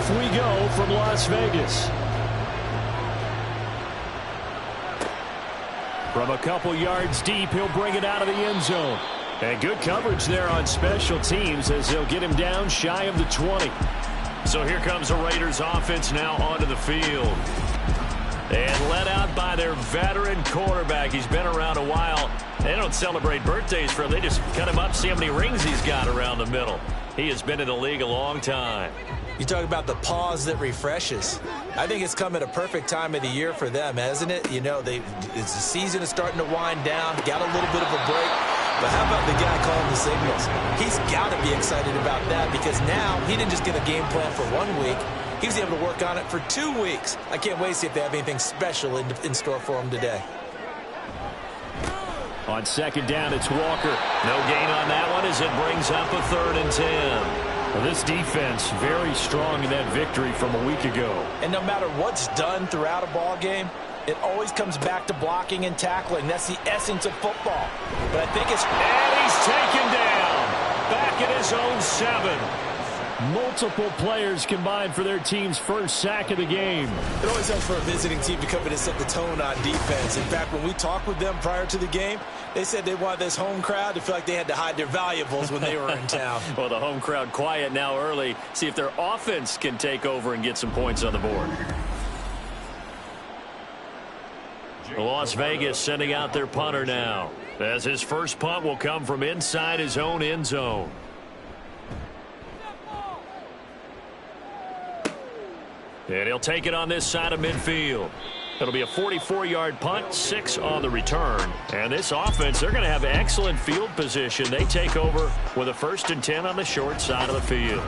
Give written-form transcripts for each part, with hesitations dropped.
off we go from Las Vegas. From a couple yards deep, he'll bring it out of the end zone. And good coverage there on special teams as they'll get him down shy of the 20. So here comes the Raiders offense now onto the field. And led out by their veteran quarterback. He's been around a while. They don't celebrate birthdays for him. They just cut him up, see how many rings he's got around the middle. He has been in the league a long time. You talk about the pause that refreshes. I think it's come at a perfect time of the year for them, hasn't it? You know, the season is starting to wind down, got a little bit of a break. But how about the guy calling the signals? He's got to be excited about that because now he didn't just get a game plan for 1 week. He was able to work on it for 2 weeks. I can't wait to see if they have anything special in store for him today. On second down, it's Walker. No gain on that one as it brings up a 3rd and 10. Well, this defense very strong in that victory from a week ago. And no matter what's done throughout a ball game, it always comes back to blocking and tackling. That's the essence of football. But I think it's... And he's taken down. Back at his own 7. Multiple players combined for their team's first sack of the game. It always helps for a visiting team to come in and set the tone on defense. In fact, when we talked with them prior to the game, they said they wanted this home crowd to feel like they had to hide their valuables when they were in town. Well, the home crowd quiet now early. See if their offense can take over and get some points on the board. Las Vegas sending out their punter now, as his first punt will come from inside his own end zone. And he'll take it on this side of midfield. It'll be a 44-yard punt, 6 on the return. And this offense, they're going to have excellent field position. They take over with a 1st and 10 on the short side of the field.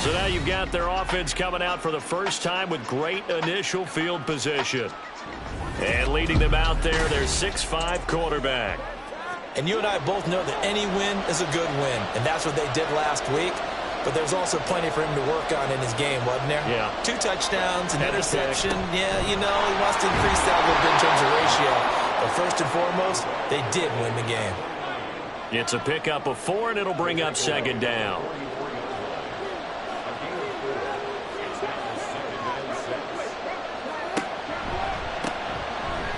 So now you've got their offense coming out for the first time with great initial field position. And leading them out there, their 6'5" quarterback. And you and I both know that any win is a good win. And that's what they did last week. But there's also plenty for him to work on in his game, wasn't there? Yeah. 2 touchdowns, an interception. Yeah, you know, he wants to increase that a little bit in terms of ratio. But first and foremost, they did win the game. It's a pickup of 4, and it'll bring up 2nd down.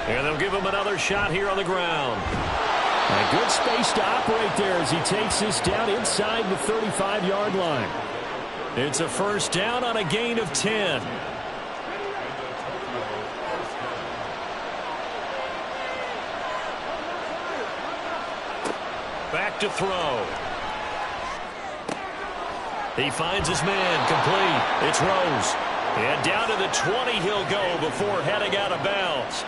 And they'll give him another shot here on the ground. A good space to operate there as he takes this down inside the 35-yard line. It's a 1st down on a gain of 10. Back to throw. He finds his man complete. It's Rose. And down to the 20 he'll go before heading out of bounds.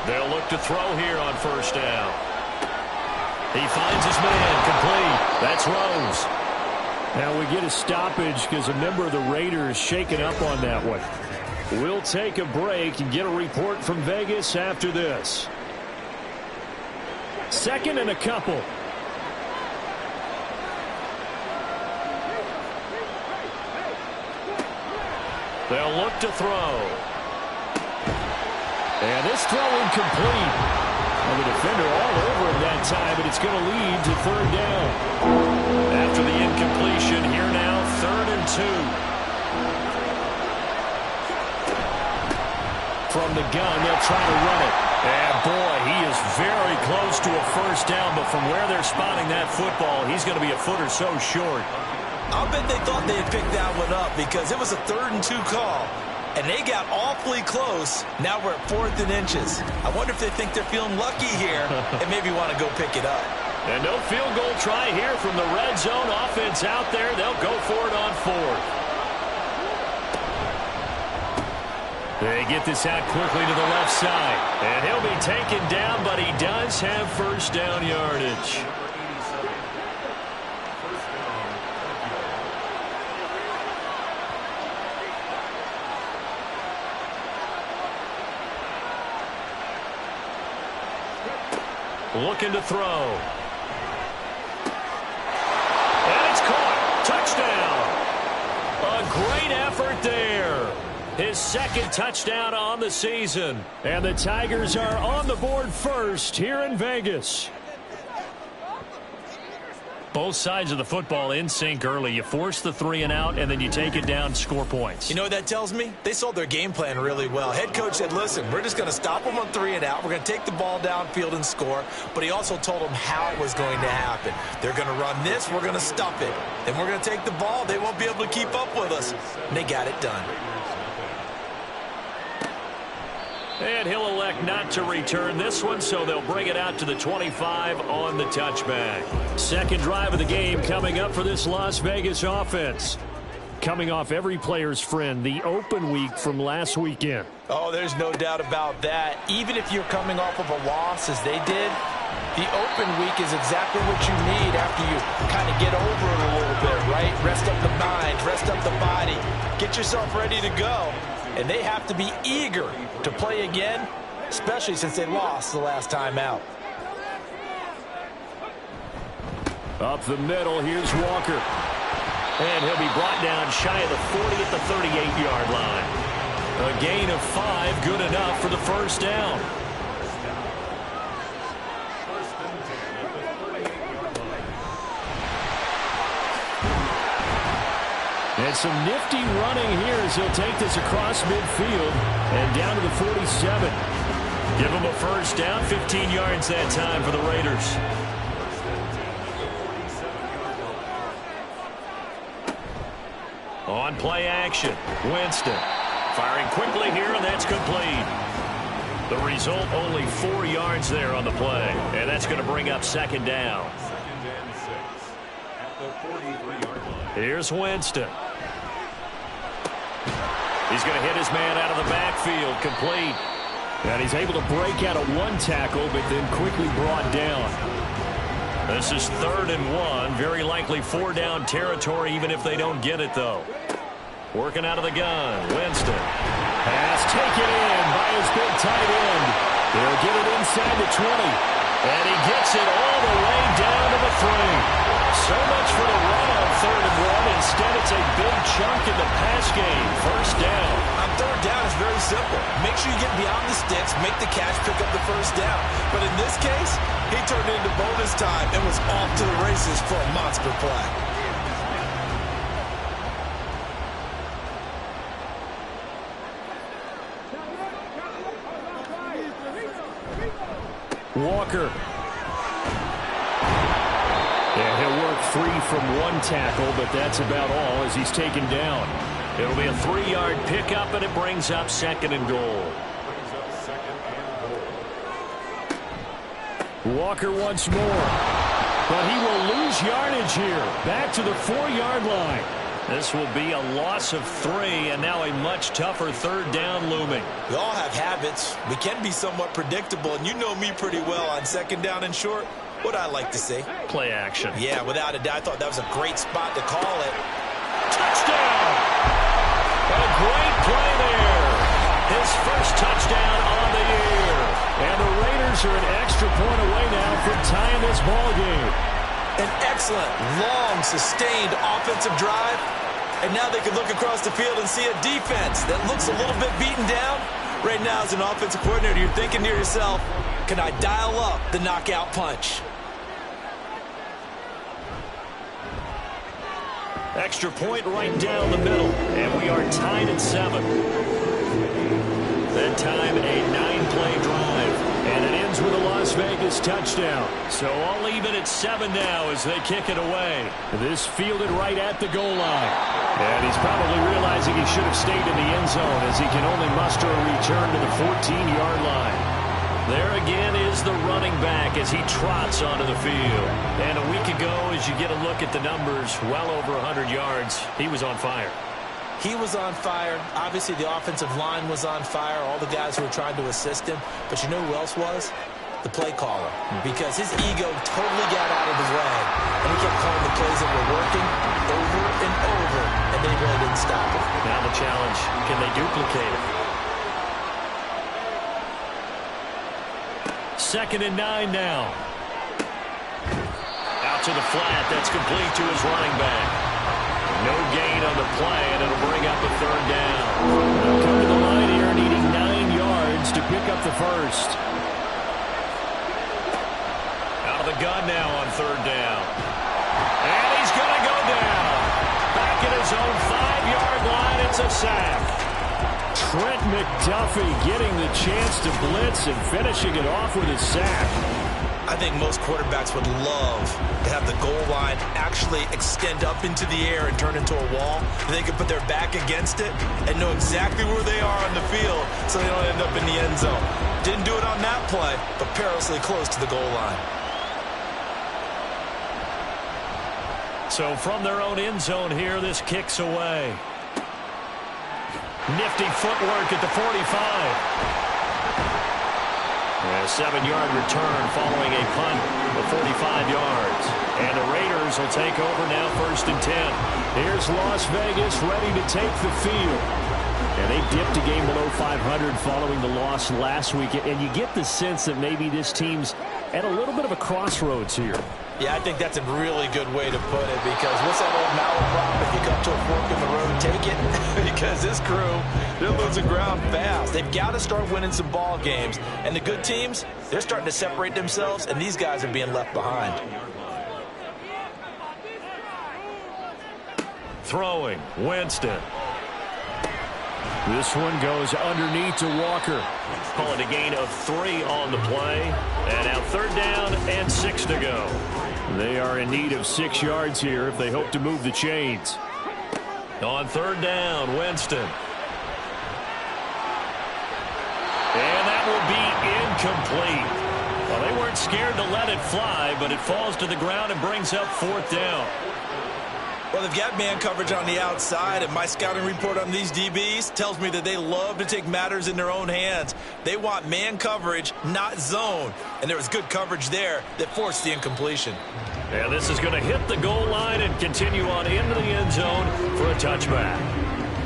They'll look to throw here on 1st down. He finds his man complete. That's Rose. Now we get a stoppage because a member of the Raiders shaken up on that one. We'll take a break and get a report from Vegas after this. 2nd and a couple. They'll look to throw. And this throw incomplete. And the defender all over him that time, but it's going to lead to 3rd down. After the incompletion, here now, 3rd and 2. From the gun, they'll try to run it. And boy, he is very close to a 1st down, but from where they're spotting that football, he's going to be a foot or so short. I'll bet they thought they had picked that one up because it was a 3rd and 2 call. And they got awfully close. Now we're at 4th and inches. I wonder if they think they're feeling lucky here and maybe want to go pick it up. And no field goal try here from the red zone offense out there. They'll go for it on 4th. They get this out quickly to the left side. And he'll be taken down, but he does have 1st down yardage. Looking to throw. And it's caught. Touchdown. A great effort there. His 2nd touchdown on the season. And the Tigers are on the board first here in Vegas. Both sides of the football in sync early. You force the 3 and out, and then you take it down, score points. You know what that tells me? They sold their game plan really well. Head coach said, listen, we're just going to stop them on 3 and out. We're going to take the ball downfield and score. But he also told them how it was going to happen. They're going to run this. We're going to stop it. Then we're going to take the ball. They won't be able to keep up with us. And they got it done. And he'll elect not to return this one, so they'll bring it out to the 25 on the touchback. Second drive of the game coming up for this Las Vegas offense. Coming off every player's friend, the open week from last weekend. Oh, there's no doubt about that. Even if you're coming off of a loss as they did, the open week is exactly what you need after you kind of get over it a little bit, right? Rest up the mind, rest up the body, get yourself ready to go. And they have to be eager to play again, especially since they lost the last time out. Up the middle, here's Walker. And he'll be brought down shy of the 40 at the 38-yard line. A gain of 5, good enough for the first down. And some nifty running here as he'll take this across midfield and down to the 47. Give him a first down, 15 yards that time for the Raiders. On play action, Winston firing quickly here, and that's complete. The result, only 4 yards there on the play, and that's going to bring up second down. Here's Winston. He's going to hit his man out of the backfield, complete. And he's able to break out of one tackle, but then quickly brought down. This is 3rd and 1, very likely 4-down territory, even if they don't get it, though. Working out of the gun, Winston. Pass taken in by his big tight end. He'll get it inside the 20. And he gets it all the way down to the 3. So much for the run on 3rd and 1. Instead, it's a big chunk in the pass game. First down. On 3rd down, it's very simple. Make sure you get beyond the sticks, make the catch, pick up the first down. But in this case, he turned it into bonus time and was off to the races for a monster play. Walker. Yeah, he'll work free from one tackle, but that's about all as he's taken down. It'll be a 3-yard pickup, and it brings up 2nd and goal. Walker once more. But he will lose yardage here. Back to the 4-yard line. This will be a loss of 3, and now a much tougher 3rd down looming. We all have habits. We can be somewhat predictable, and you know me pretty well on 2nd down and short. What I like to say? Play action. Yeah, without a doubt. I thought that was a great spot to call it. Touchdown! A great play there. His first touchdown on the year. And the Raiders are an extra point away now from tying this ball game. An excellent, long, sustained offensive drive. And now they can look across the field and see a defense that looks a little bit beaten down. Right now, as an offensive coordinator, you're thinking to yourself, can I dial up the knockout punch? Extra point right down the middle. And we are tied at 7. That time, a 9-play drive. And it ends with a Las Vegas touchdown. So all even at 7 now as they kick it away. This fielded right at the goal line. And he's probably realizing he should have stayed in the end zone as he can only muster a return to the 14-yard line. There again is the running back as he trots onto the field. And a week ago, as you get a look at the numbers, well over 100 yards, he was on fire. He was on fire. Obviously, the offensive line was on fire, all the guys who were trying to assist him. But you know who else was? The play caller. Because his ego totally got out of his way. And he kept calling the plays that were working over and over. And they really didn't stop it. Now the challenge, can they duplicate it? 2nd and 9 now. Out to the flat. That's complete to his running back. No gain on the play, and it'll bring up a 3rd down. They'll come to the line here needing 9 yards to pick up the first. Out of the gun now on 3rd down. down. Back at his own 5-yard line, it's a sack. Trent McDuffie getting the chance to blitz and finishing it off with a sack. I think most quarterbacks would love to have the goal line actually extend up into the air and turn into a wall. They can put their back against it and know exactly where they are on the field so they don't end up in the end zone. Didn't do it on that play, but perilously close to the goal line. So from their own end zone here, this kicks away. Nifty footwork at the 45. A 7-yard return following a punt of 45 yards. And the Raiders will take over now, 1st and 10. Here's Las Vegas ready to take the field. And they dipped a game below 500 following the loss last week. And you get the sense that maybe this team's at a little bit of a crossroads here. Yeah, I think that's a really good way to put it, because what's that old malaprop? If you come to a fork in the road, take it. Because this crew, they're losing ground fast. They've got to start winning some ball games. And the good teams, they're starting to separate themselves, and these guys are being left behind. Throwing, Winston. This one goes underneath to Walker. Call it a gain of 3 on the play. And now 3rd down and 6 to go. They are in need of 6 yards here if they hope to move the chains. On 3rd down, Winston. And that will be incomplete. Well, they weren't scared to let it fly, but it falls to the ground and brings up 4th down. Well, they've got man coverage on the outside, and my scouting report on these DBs tells me that they love to take matters in their own hands. They want man coverage, not zone. And there was good coverage there that forced the incompletion. And this is going to hit the goal line and continue on into the end zone for a touchback.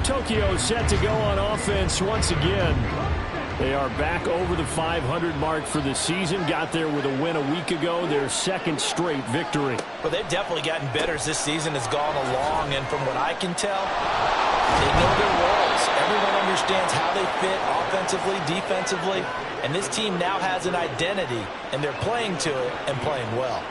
Tokyo set to go on offense once again. They are back over the 500 mark for the season. Got there with a win a week ago, their 2nd straight victory. Well, they've definitely gotten better as this season has gone along, and from what I can tell, they know their roles. Everyone understands how they fit offensively, defensively, and this team now has an identity, and they're playing to it and playing well.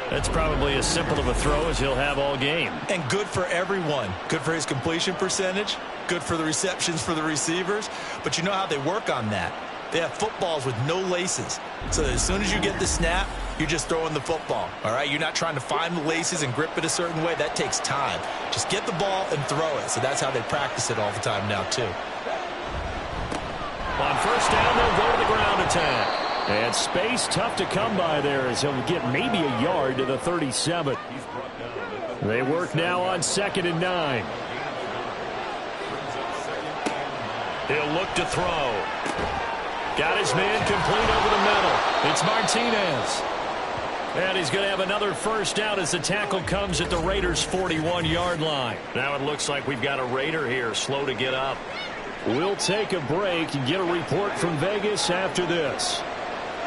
That's probably as simple of a throw as he'll have all game. And good for everyone. Good for his completion percentage. Good for the receptions for the receivers. But you know how they work on that. They have footballs with no laces. So as soon as you get the snap, you're just throwing the football. All right? You're not trying to find the laces and grip it a certain way. That takes time. Just get the ball and throw it. So that's how they practice it all the time now, too. On 1st down, they'll go to the ground attack. And space tough to come by there as he'll get maybe a yard to the 37. They work now on 2nd and 9. He'll look to throw. Got his man complete over the middle. It's Martinez. And he's going to have another 1st down as the tackle comes at the Raiders' 41-yard line. Now it looks like we've got a Raider here slow to get up. We'll take a break and get a report from Vegas after this.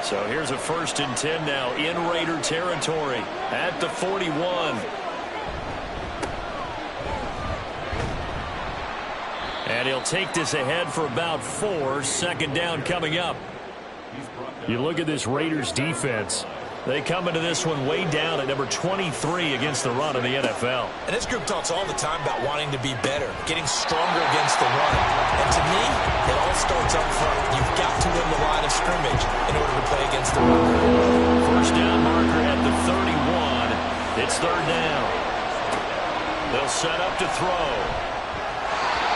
So here's a 1st and 10 now in Raider territory at the 41. And he'll take this ahead for about 4. 2nd down coming up. You look at this Raiders defense. They come into this one way down at number 23 against the run in the NFL. And this group talks all the time about wanting to be better, getting stronger against the run. And to me, it all starts up front. You've got to win the line of scrimmage in order to play against the run. 1st down marker at the 31. It's 3rd down. They'll set up to throw.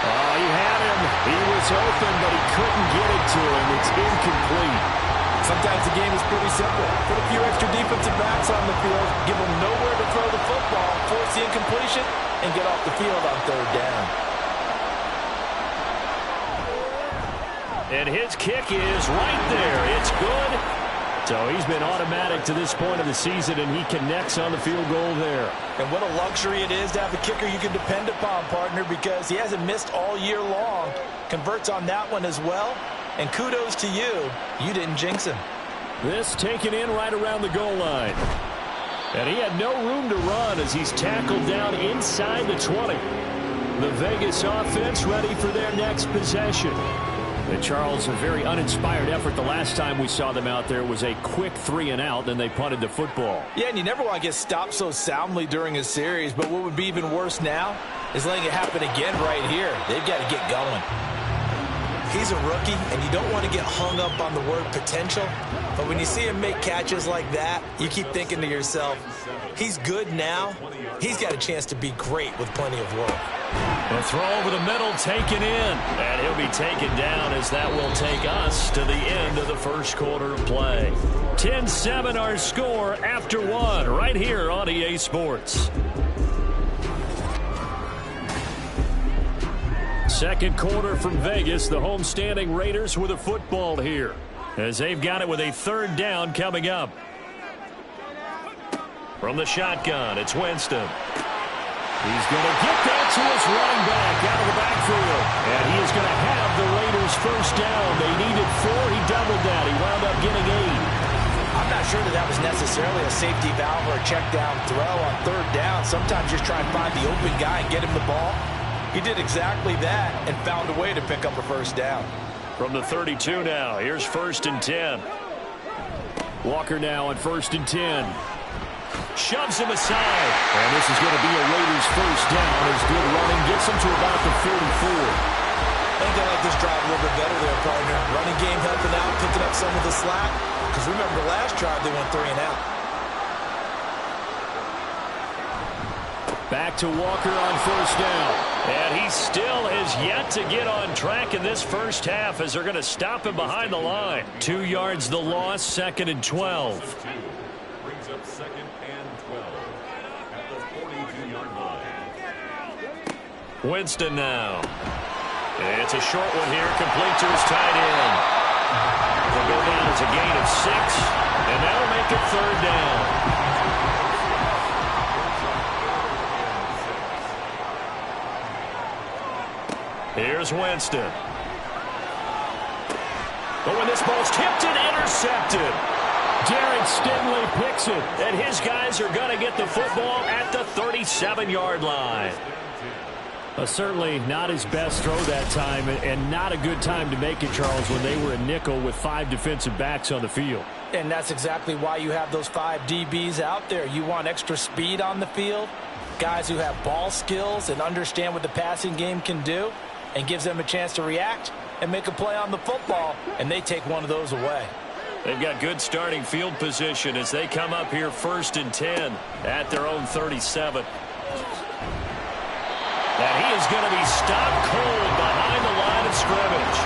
Oh, he had him. He was open, but he couldn't get it to him. It's incomplete. Sometimes the game is pretty simple. Put a few extra defensive backs on the field, give them nowhere to throw the football, force the incompletion, and get off the field on 3rd down. And his kick is right there. It's good. So he's been automatic to this point of the season, and he connects on the field goal there. And what a luxury it is to have a kicker you can depend upon, partner, because he hasn't missed all year long. Converts on that one as well. And kudos to you. You didn't jinx him. This taken in right around the goal line. And he had no room to run as he's tackled down inside the 20. The Vegas offense ready for their next possession. And Charles, a very uninspired effort. The last time we saw them out there was a quick 3-and-out, then they punted the football. Yeah, and you never want to get stopped so soundly during a series, but what would be even worse now is letting it happen again right here. They've got to get going. He's a rookie, and you don't want to get hung up on the word potential, but when you see him make catches like that, you keep thinking to yourself, he's good now. He's got a chance to be great with plenty of work. A throw over the middle, taken in, and he'll be taken down as that will take us to the end of the first quarter of play. 10-7 our score after one right here on EA Sports. Second quarter from Vegas, the homestanding Raiders with a football here as they've got it with a third down coming up. From the shotgun, it's Winston. He's going to get that to his running back out of the backfield. And he is going to have the Raiders first down. They needed 4. He doubled that. He wound up getting 8. I'm not sure that was necessarily a safety valve or a check down throw on third down. Sometimes just try and find the open guy and get him the ball. He did exactly that and found a way to pick up a first down. From the 32 now, here's 1st and 10. Walker now on 1st and 10. Shoves him aside. And this is going to be a Raiders first down as good running gets him to about the 44. I think they like this drive a little bit better there, partner. Running game helping out, picking up some of the slack. Because remember, the last drive they went 3-and-out. Back to Walker on first down. And he still has yet to get on track in this first half as they're going to stop him behind the line. 2 yards the loss, 2nd and 12. Brings up 2nd and 12 at the 42-yard line. Winston now. It's a short one here, complete to his tight end. They'll go down as a gain of 6, and that'll make it third down. Here's Winston. But when this ball's tipped and intercepted, Jared Stingley picks it, and his guys are going to get the football at the 37-yard line. Certainly not his best throw that time, and not a good time to make it, Charles, when they were a nickel with 5 defensive backs on the field. And that's exactly why you have those 5 DBs out there. You want extra speed on the field, guys who have ball skills and understand what the passing game can do, and gives them a chance to react and make a play on the football, and they take one of those away. They've got good starting field position as they come up here 1st and 10 at their own 37. And he is going to be stopped cold behind the line of scrimmage.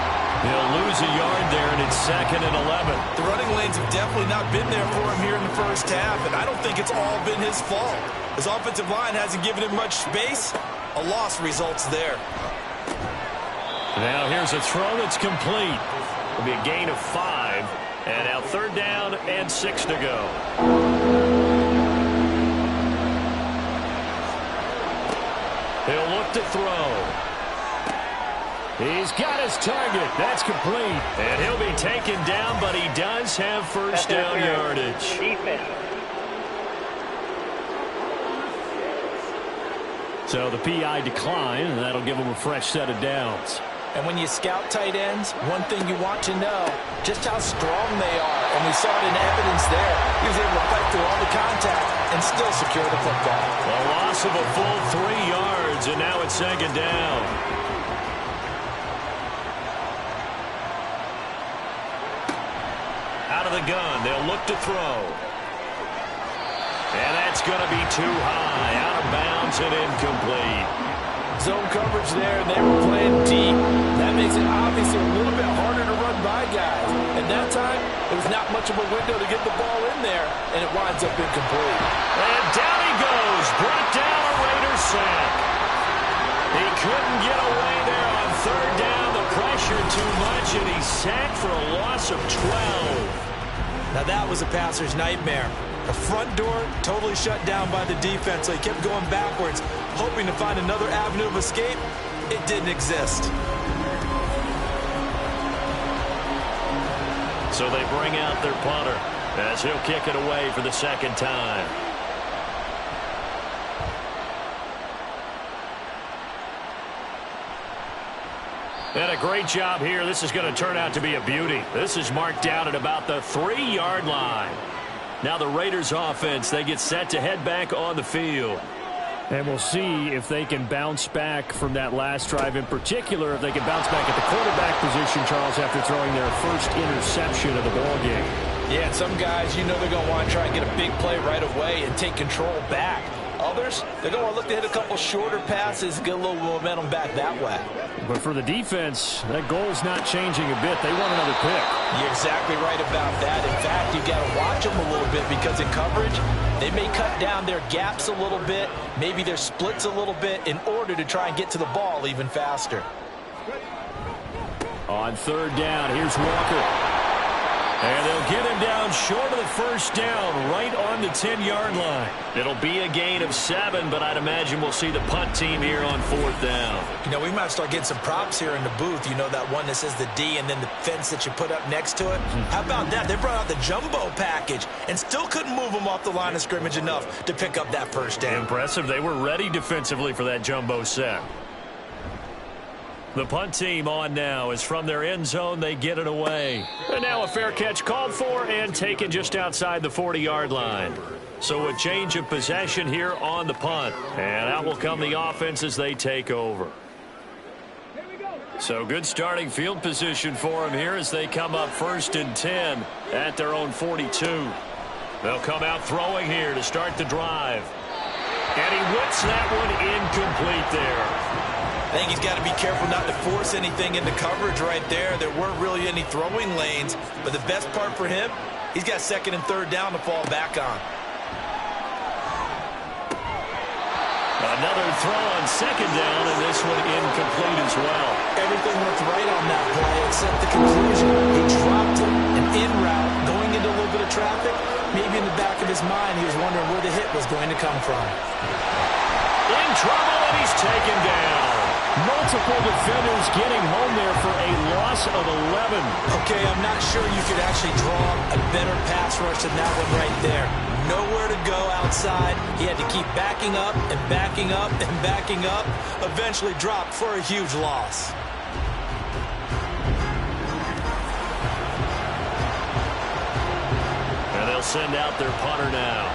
He'll lose a yard there, and it's 2nd and 11. The running lanes have definitely not been there for him here in the first half, and I don't think it's all been his fault. His offensive line hasn't given him much space. A loss results there. Now here's a throw that's complete. It'll be a gain of 5. And now 3rd down and 6 to go. He'll look to throw. He's got his target. That's complete. And he'll be taken down, but he does have first down yardage. So the PI decline, and that'll give him a fresh set of downs. And when you scout tight ends, one thing you want to know, just how strong they are. And we saw it in evidence there. He was able to fight through all the contact and still secure the football. A loss of a full 3 yards, and now it's 2nd down. Out of the gun, they'll look to throw. And that's going to be too high, out of bounds and incomplete. Zone coverage there, and they were playing deep. That makes it obviously a little bit harder to run by guys. And that time, it was not much of a window to get the ball in there, and it winds up incomplete. And down he goes, brought down a Raiders sack. He couldn't get away there on 3rd down. The pressure too much, and he's sacked for a loss of 12. Now that was a passer's nightmare. The front door totally shut down by the defense, so he kept going backwards, hoping to find another avenue of escape. It didn't exist. So they bring out their punter as he'll kick it away for the 2nd time. And a great job here. This is going to turn out to be a beauty. This is marked down at about the 3-yard line. Now the Raiders offense, they get set to head back on the field. And we'll see if they can bounce back from that last drive, in particular if they can bounce back at the quarterback position, Charles, after throwing their first interception of the ballgame. Yeah, and some guys, you know they're going to want to try and get a big play right away and take control back. Others, they're going to look to hit a couple shorter passes, get a little momentum back that way. But for the defense, that goal's not changing a bit. They want another pick. You're exactly right about that. In fact, you've got to watch them a little bit because in coverage, they may cut down their gaps a little bit, maybe their splits a little bit in order to try and get to the ball even faster. On 3rd down, here's Walker. And they'll get him down short of the first down, right on the 10-yard line. It'll be a gain of 7, but I'd imagine we'll see the punt team here on 4th down. You know, we might start getting some props here in the booth. You know, that one that says the D and then the fence that you put up next to it? How about that? They brought out the jumbo package and still couldn't move them off the line of scrimmage enough to pick up that first down. Impressive. They were ready defensively for that jumbo set. The punt team on now is from their end zone. They get it away. And now a fair catch called for and taken just outside the 40-yard line. So a change of possession here on the punt. And out will come the offense as they take over. So good starting field position for them here as they come up 1st and 10 at their own 42. They'll come out throwing here to start the drive. And he whips that one incomplete there. I think he's got to be careful not to force anything into coverage right there. There weren't really any throwing lanes, but the best part for him, he's got 2nd and 3rd down to fall back on. Another throw on 2nd down, and this one incomplete as well. Everything looked right on that play except the conclusion. He dropped it, and en route, going into a little bit of traffic. Maybe in the back of his mind, he was wondering where the hit was going to come from. In trouble, and he's taken down. Multiple defenders getting home there for a loss of 11. Okay, I'm not sure you could actually draw a better pass rush than that one right there. Nowhere to go outside. He had to keep backing up and backing up and backing up. Eventually dropped for a huge loss. And they'll send out their punter now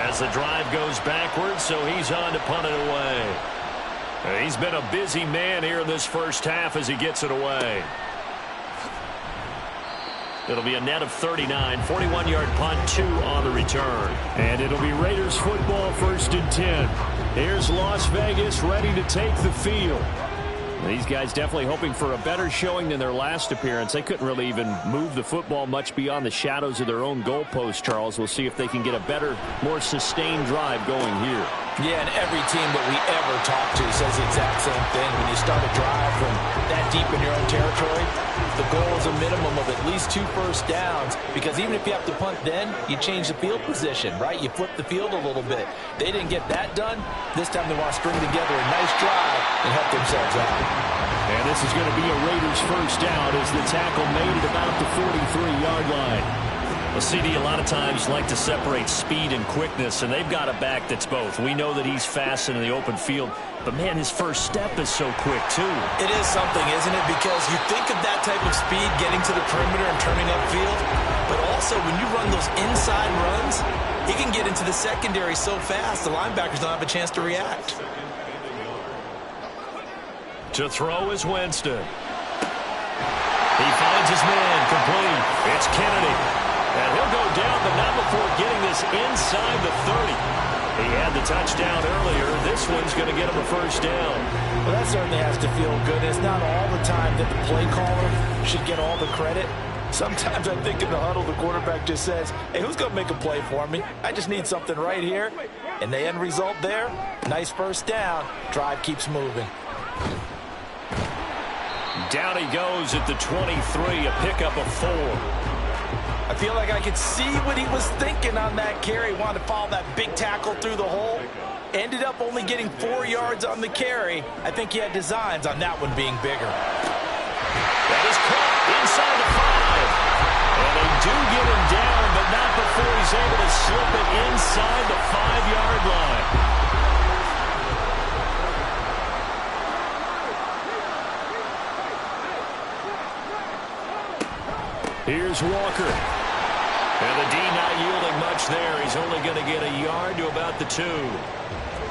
as the drive goes backwards, so he's on to punt it away. He's been a busy man here in this first half as he gets it away. It'll be a net of 39, 41-yard punt, 2 on the return. And it'll be Raiders football 1st and 10. Here's Las Vegas ready to take the field. These guys definitely hoping for a better showing than their last appearance. They couldn't really even move the football much beyond the shadows of their own goalpost, Charles. We'll see if they can get a better, more sustained drive going here. Yeah, and every team that we ever talk to says the exact same thing. When you start a drive from that deep in your own territory, the goal is a minimum of at least 2 first downs, because even if you have to punt then, you change the field position, right? You flip the field a little bit. They didn't get that done. This time they want to string together a nice drive and help themselves out. And this is going to be a Raiders first down as the tackle made at about the 43-yard line. Well, CD, a lot of times like to separate speed and quickness, and they've got a back that's both. We know that he's fast in the open field, but, man, his first step is so quick, too. It is something, isn't it? Because you think of that type of speed getting to the perimeter and turning upfield, but also when you run those inside runs, he can get into the secondary so fast the linebackers don't have a chance to react. To throw is Winston. He finds his man complete. It's Kennedy. And he'll go down, but not before getting this inside the 30. He had the touchdown earlier. This one's going to get him a first down. Well, that certainly has to feel good. It's not all the time that the play caller should get all the credit. Sometimes I think in the huddle, the quarterback just says, hey, who's going to make a play for me? I just need something right here. And the end result there, nice first down. Drive keeps moving. Down he goes at the 23, a pickup of 4. I feel like I could see what he was thinking on that carry. Wanted to follow that big tackle through the hole. Ended up only getting 4 yards on the carry. I think he had designs on that one being bigger. That is caught inside the 5. And they do get him down, but not before he's able to slip it inside the 5-yard line. Here's Walker. And the D not yielding much there. He's only going to get a yard to about the 2.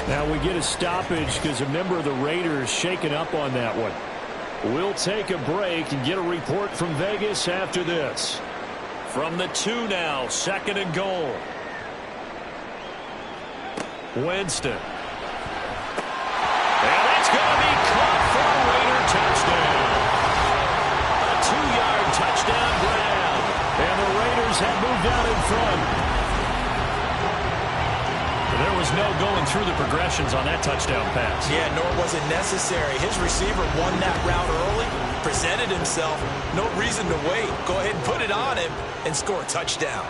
Now we get a stoppage because a member of the Raiders shaken up on that one. We'll take a break and get a report from Vegas after this. From the 2 now, 2nd and goal. Winston. And that's going to be caught for a Raider touchdown. A 2-yard touchdown grab. And the Raiders have moved out in front. There was no going through the progressions on that touchdown pass. Yeah, nor was it necessary. His receiver won that route early, presented himself. No reason to wait. Go ahead and put it on him and score a touchdown.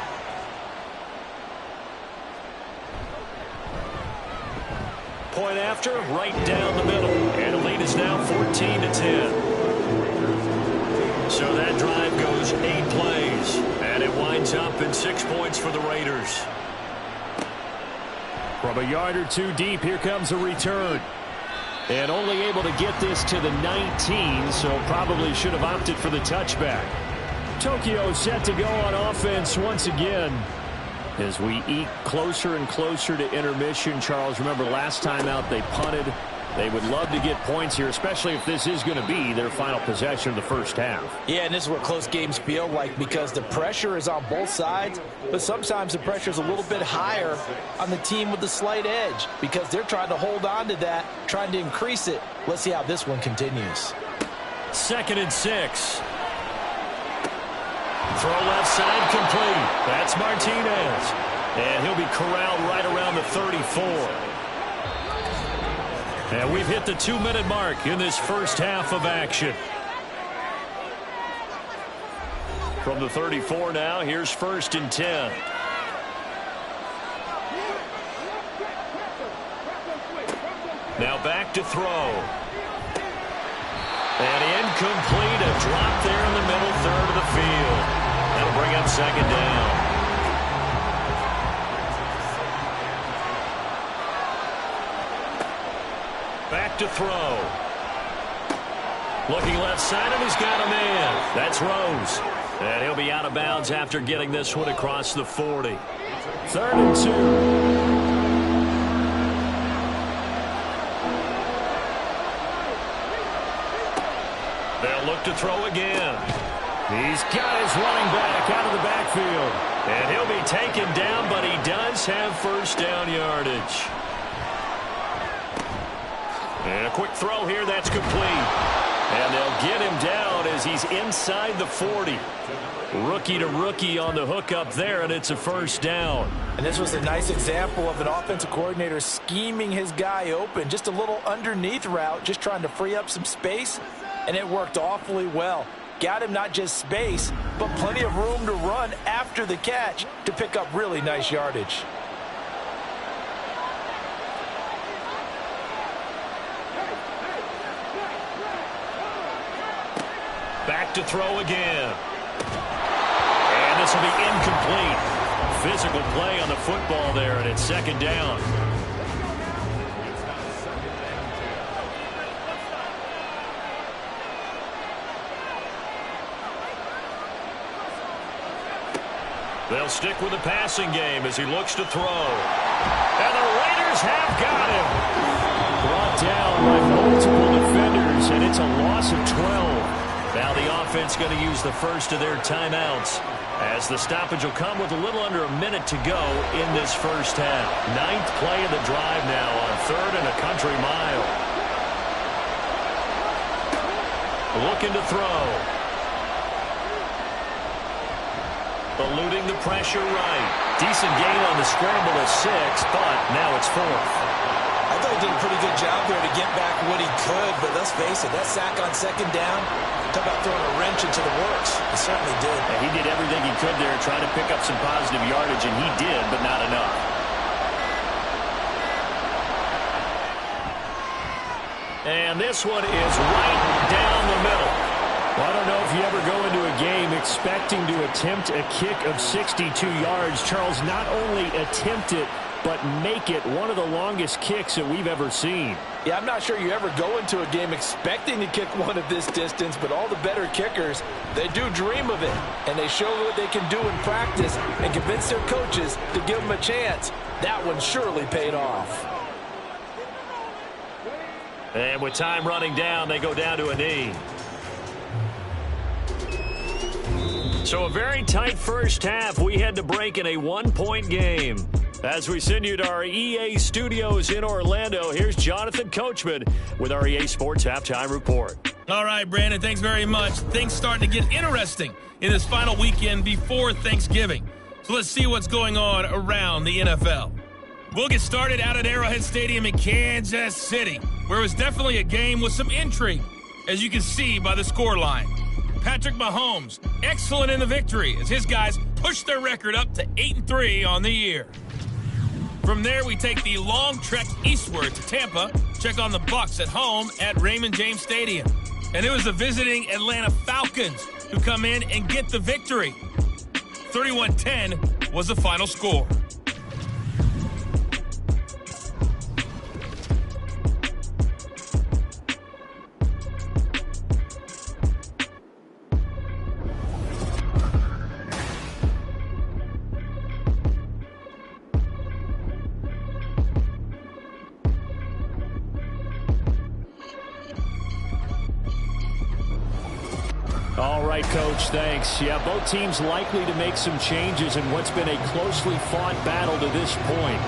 Point after, right down the middle. And the lead is now 14-10. So that drive goes 8 plays. And it winds up in 6 points for the Raiders. From a yard or 2 deep, here comes a return. And only able to get this to the 19, so probably should have opted for the touchback. Tokyo set to go on offense once again. As we eke closer and closer to intermission, Charles, remember last time out they punted. They would love to get points here, especially if this is going to be their final possession of the first half. Yeah, and this is what close games feel like because the pressure is on both sides, but sometimes the pressure is a little bit higher on the team with the slight edge because they're trying to hold on to that, trying to increase it. Let's see how this one continues. 2nd and 6. Throw left side complete. That's Martinez. And he'll be corralled right around the 34. And we've hit the 2-minute mark in this first half of action. From the 34 now, here's 1st and 10. Now back to throw. And incomplete, a drop there in the middle third of the field. That'll bring up 2nd down. Back to throw. Looking left side, and he's got a man. That's Rose. And he'll be out of bounds after getting this one across the 40. 3rd and 2. They'll look to throw again. He's got his running back out of the backfield. And he'll be taken down, but he does have first down yardage. And a quick throw here, that's complete. And they'll get him down as he's inside the 40. Rookie to rookie on the hook up there, and it's a first down. And this was a nice example of an offensive coordinator scheming his guy open. Just a little underneath route, just trying to free up some space, and it worked awfully well. Got him not just space, but plenty of room to run after the catch to pick up really nice yardage. Back to throw again. And this will be incomplete. Physical play on the football there, and it's 2nd down. They'll stick with the passing game as he looks to throw. And the Raiders have got him. Brought down by multiple defenders, and it's a loss of 12. Now the offense going to use the first of their timeouts as the stoppage will come with a little under a minute to go in this first half. 9th play of the drive now on 3rd and a country mile. Looking to throw. Eluding the pressure right. Decent gain on the scramble of 6, but now it's 4th. I thought he did a pretty good job there to get back what he could, but let's face it, that sack on 2nd down, talk about throwing a wrench into the works. He certainly did. And he did everything he could there, trying to pick up some positive yardage, and he did, but not enough. And this one is right down the middle. Well, I don't know if you ever go into a game expecting to attempt a kick of 62 yards. Charles, not only attempt it, but make it one of the longest kicks that we've ever seen. Yeah, I'm not sure you ever go into a game expecting to kick one of this distance, but all the better kickers, they do dream of it, and they show what they can do in practice and convince their coaches to give them a chance. That one surely paid off. And with time running down, they go down to a knee. So a very tight first half. We had to break in a one-point game. As we send you to our EA studios in Orlando, here's Jonathan Coachman with our EA Sports Halftime Report. All right, Brandon, thanks very much. Things starting to get interesting in this final weekend before Thanksgiving. So let's see what's going on around the NFL. We'll get started out at Arrowhead Stadium in Kansas City, where it was definitely a game with some intrigue, as you can see by the scoreline. Patrick Mahomes, excellent in the victory as his guys push their record up to 8-3 on the year. From there, we take the long trek eastward to Tampa, check on the Bucs at home at Raymond James Stadium. And it was the visiting Atlanta Falcons who come in and get the victory. 31-10 was the final score. All right, Coach, thanks. Yeah, both teams likely to make some changes in what's been a closely fought battle to this point.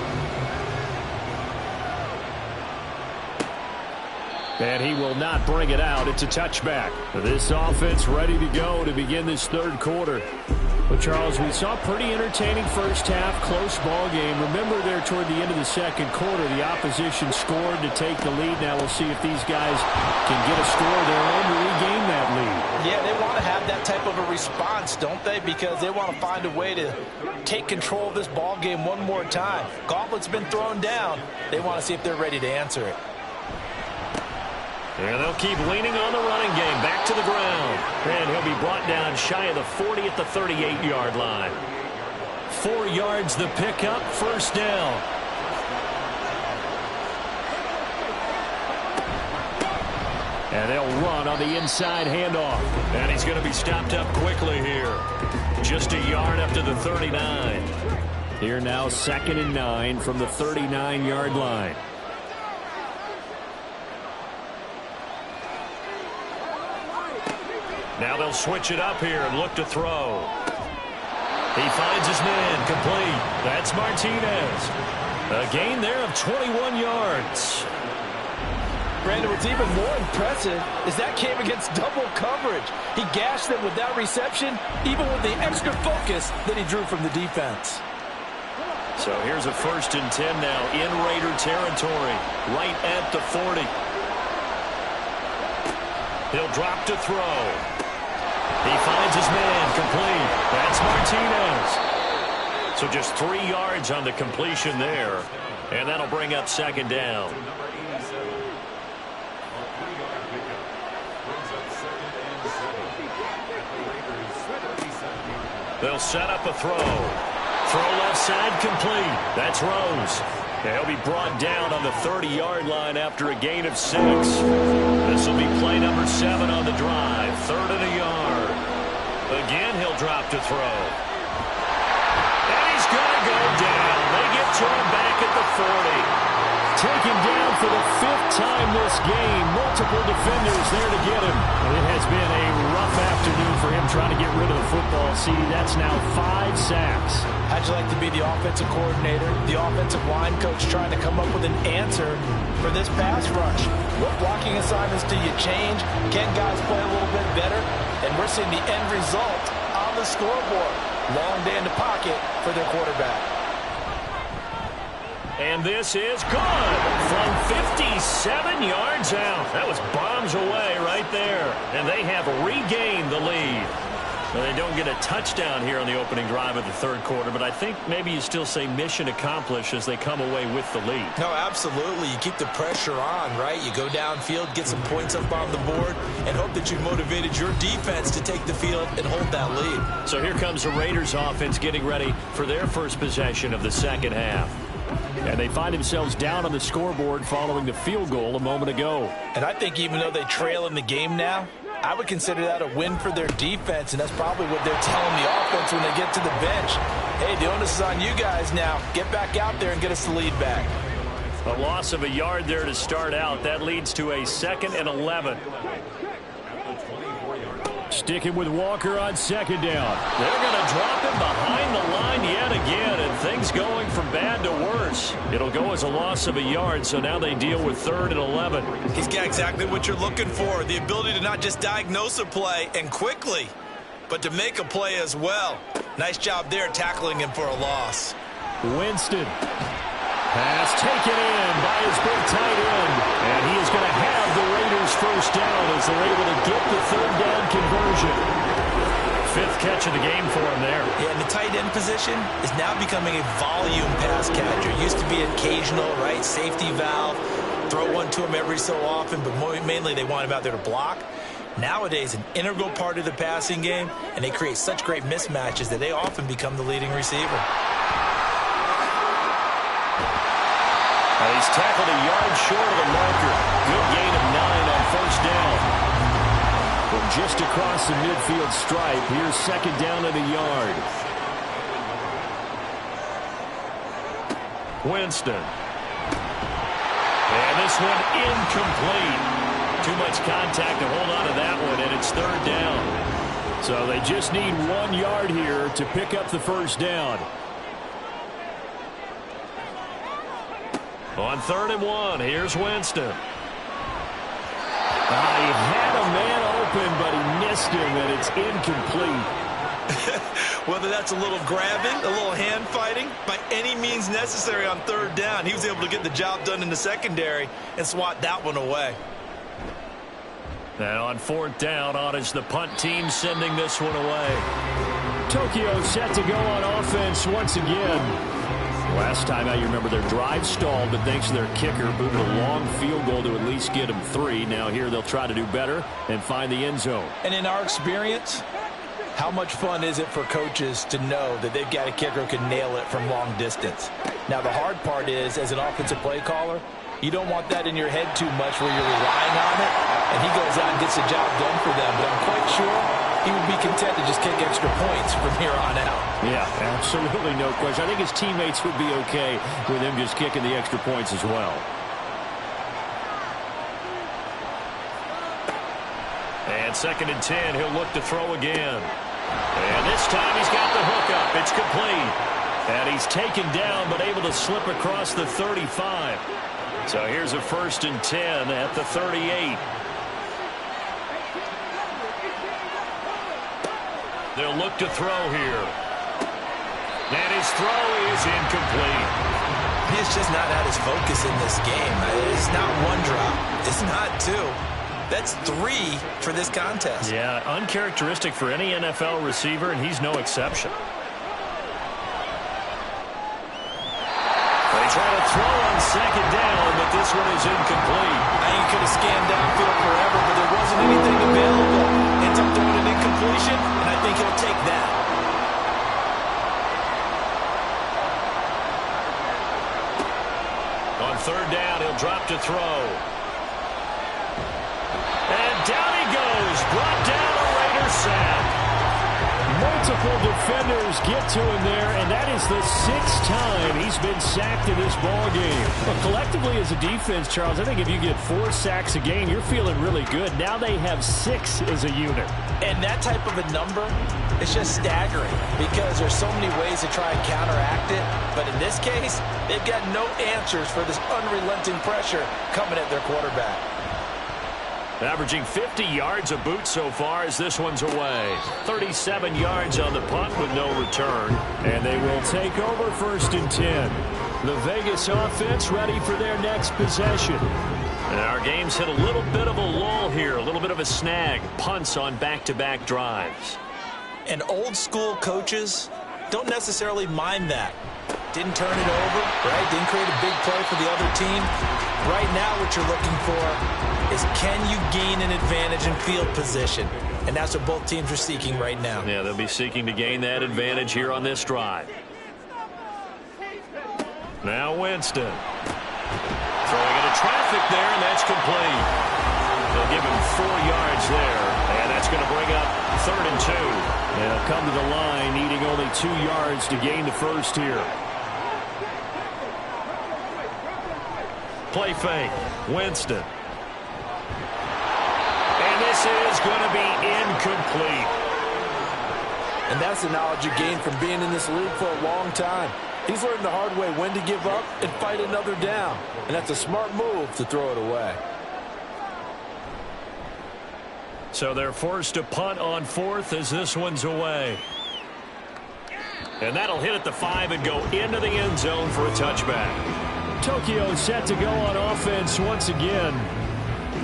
And he will not bring it out. It's a touchback. This offense ready to go to begin this third quarter. But, Charles, we saw a pretty entertaining first half, close ball game. Remember there toward the end of the second quarter, the opposition scored to take the lead. Now we'll see if these guys can get a score of their own to regain that lead. Yeah, they want to have that type of a response, don't they? Because they want to find a way to take control of this ball game one more time. Gauntlet's been thrown down. They want to see if they're ready to answer it. And they'll keep leaning on the running game. Back to the ground. And he'll be brought down shy of the 40 at the 38-yard line. 4 yards the pickup, first down. And they'll run on the inside handoff. And he's going to be stopped up quickly here. Just a yard up to the 39. Here now, 2nd and 9 from the 39-yard line. Now they'll switch it up here and look to throw. He finds his man, complete. That's Martinez. A gain there of 21 yards. Brandon, what's even more impressive is that came against double coverage. He gashed them with that reception, even with the extra focus that he drew from the defense. So here's a 1st and 10 now in Raider territory, right at the 40. He'll drop to throw. He finds his man, complete. That's Martinez. So just 3 yards on the completion there. And that'll bring up 2nd down. They'll set up a throw. Throw left side, complete. That's Rose. They'll be brought down on the 30-yard line after a gain of 6. This will be play number 7 on the drive. 3rd and a yard. Again, he'll drop to throw. And he's going to go down. They get to him back at the 40. Taken down for the 5th time this game. Multiple defenders there to get him. It has been a rough afternoon for him trying to get rid of the football. See, that's now 5 sacks. How'd you like to be the offensive coordinator, the offensive line coach trying to come up with an answer for this pass rush? What blocking assignments do you change? Can guys play a little bit better? And we're seeing the end result on the scoreboard. Long day in the pocket for their quarterback. And this is good from 57 yards out. That was bombs away right there. And they have regained the lead. Well, they don't get a touchdown here on the opening drive of the third quarter, but I think maybe you still say mission accomplished as they come away with the lead. No, absolutely. You keep the pressure on, right? You go downfield, get some points up on the board, and hope that you motivated your defense to take the field and hold that lead. So here comes the Raiders offense getting ready for their first possession of the second half. And they find themselves down on the scoreboard following the field goal a moment ago. And I think even though they trail in the game now, I would consider that a win for their defense, and that's probably what they're telling the offense when they get to the bench. Hey, the onus is on you guys now. Get back out there and get us the lead back. A loss of a yard there to start out. That leads to a 2nd and 11. Sticking with Walker on 2nd down. They're going to drop him behind the line yet again, and things going from bad to worse. It'll go as a loss of a yard, so now they deal with 3rd and 11. He's got exactly what you're looking for, the ability to not just diagnose a play and quickly, but to make a play as well. Nice job there tackling him for a loss. Winston. Pass taken in by his big tight end. And he is going to have the Raiders first down as they're able to get the 3rd down conversion. 5th catch of the game for him there. Yeah, and the tight end position is now becoming a volume pass catcher. Used to be occasional, right? Safety valve. Throw one to him every so often, but mainly they want him out there to block. Nowadays, an integral part of the passing game, and they create such great mismatches that they often become the leading receiver. He's tackled a yard short of the marker. Good gain of 9 on 1st down. From just across the midfield stripe, here's 2nd down and a yard. Winston. And this one incomplete. Too much contact to hold on to that one, and it's 3rd down. So they just need 1 yard here to pick up the first down. On 3rd and 1, here's Winston. He had a man open, but he missed him, and it's incomplete. Whether that's a little grabbing, a little hand fighting, by any means necessary on 3rd down, he was able to get the job done in the secondary and swat that one away. And on 4th down, on is the punt team sending this one away. Tokyo set to go on offense once again. Last time out, you remember their drive stalled, but thanks to their kicker, booted a long field goal to at least get them 3. Now here they'll try to do better and find the end zone. And in our experience, how much fun is it for coaches to know that they've got a kicker who can nail it from long distance? Now the hard part is, as an offensive play caller, you don't want that in your head too much where you're relying on it, and he goes out and gets the job done for them. But I'm quite sure he would be content to just kick extra points from here on out. Yeah, absolutely no question. I think his teammates would be okay with him just kicking the extra points as well. And 2nd and 10, he'll look to throw again. And this time he's got the hook up. It's complete. And he's taken down but able to slip across the 35. So here's a 1st and 10 at the 38. They'll look to throw here. And his throw is incomplete. He's just not at his focus in this game. It's not 1 drop. It's not 2. That's 3 for this contest. Yeah, uncharacteristic for any NFL receiver, and he's no exception. They try to throw on 2nd down, but this one is incomplete. I think he could have scanned downfield forever, but there wasn't anything available. Ends up throwing an incompletion, and I think he'll take that. On 3rd down, he'll drop to throw. And down he goes. Brought down a Raider sack. Multiple defenders get to him there, and that is the 6th time he's been sacked in this ball game. Well, collectively as a defense, Charles, I think if you get 4 sacks a game, you're feeling really good. Now they have 6 as a unit. And that type of a number is just staggering because there's so many ways to try and counteract it. But in this case, they've got no answers for this unrelenting pressure coming at their quarterback. Averaging 50 yards a boot so far as this one's away. 37 yards on the punt with no return. And they will take over 1st and 10. The Vegas offense ready for their next possession. And our game's hit a little bit of a lull here, a little bit of a snag. Punts on back-to-back drives. And old school coaches don't necessarily mind that. Didn't turn it over, right? Didn't create a big play for the other team. Right now what you're looking for is, can you gain an advantage in field position? And that's what both teams are seeking right now. Yeah, they'll be seeking to gain that advantage here on this drive. Now Winston. Throwing into traffic there, and that's complete. They'll give him 4 yards there, and that's going to bring up 3rd and 2. They'll come to the line needing only 2 yards to gain the first here. Play fake. Winston. And this is going to be incomplete. And that's the knowledge you gain from being in this league for a long time. He's learned the hard way when to give up and fight another down. And that's a smart move to throw it away. So they're forced to punt on 4th as this one's away. And that'll hit at the 5 and go into the end zone for a touchback. Tokyo set to go on offense once again.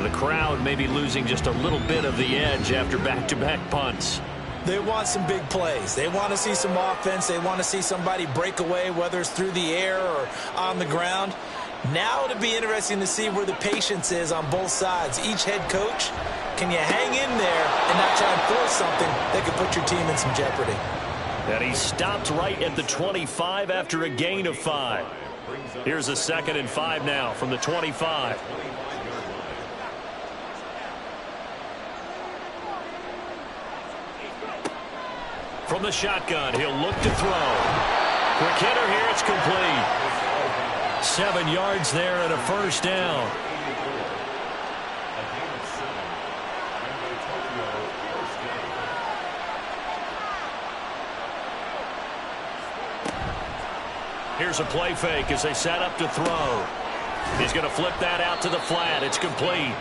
The crowd may be losing just a little bit of the edge after back-to-back punts. They want some big plays. They want to see some offense. They want to see somebody break away, whether it's through the air or on the ground. Now it'll be interesting to see where the patience is on both sides. Each head coach, can you hang in there and not try and force something that could put your team in some jeopardy? And he stopped right at the 25 after a gain of 5. Here's a 2nd and 5 now from the 25. From the shotgun, he'll look to throw. Quick hitter here, it's complete. 7 yards there and a first down. Here's a play fake as they set up to throw. He's going to flip that out to the flat. It's complete.